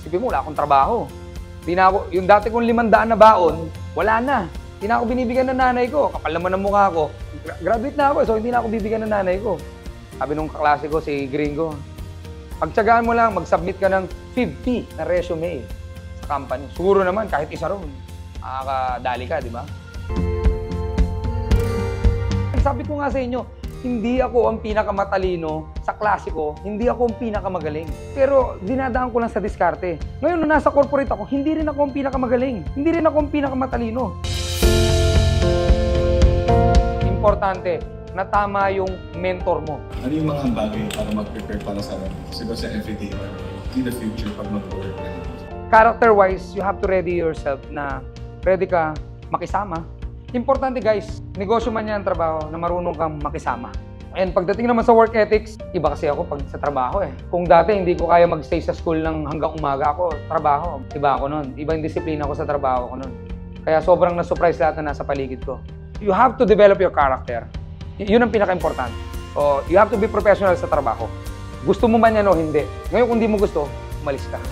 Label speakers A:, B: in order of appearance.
A: Isipin mo, wala akong trabaho. Di na ako, yung dati kong 500 na baon, wala na. Hindi na ako binibigyan ng nanay ko. Kapal naman ang mukha ko. Graduate na ako, so hindi na ako bibigyan ng nanay ko. Sabi nung kaklase ko, si Gringo, pagtsagaan mo lang, mag-submit ka ng 50 na resume sa company. Siguro naman, kahit isa ron, makakadali ka, di ba? Sabi ko nga sa inyo, hindi ako ang pinakamatalino sa klase ko, hindi ako ang pinakamagaling. Pero dinadaan ko lang sa diskarte. Ngayon, nung nasa corporate ako, hindi rin ako ang pinakamagaling. Hindi rin ako ang pinakamatalino. Importante na tama yung mentor mo.
B: Ano yung mga bagay para mag-prepare para sa everyday or in the future pag mag-work?
A: Character-wise, you have to ready yourself na ready ka makisama. Importante guys, negosyo man yan trabaho na marunong kang makisama. And pagdating naman sa work ethics, iba kasi ako pag sa trabaho eh. Kung dati hindi ko kaya mag-stay sa school ng hanggang umaga ako, trabaho, iba ako nun. Ibang disiplina ko sa trabaho ko nun. Kaya sobrang na-surprise lahat na nasa paligid ko. You have to develop your character. Yun ang pinaka-importante. You have to be professional sa trabaho. Gusto mo man yan o hindi. Ngayon kung hindi mo gusto, umalis ka.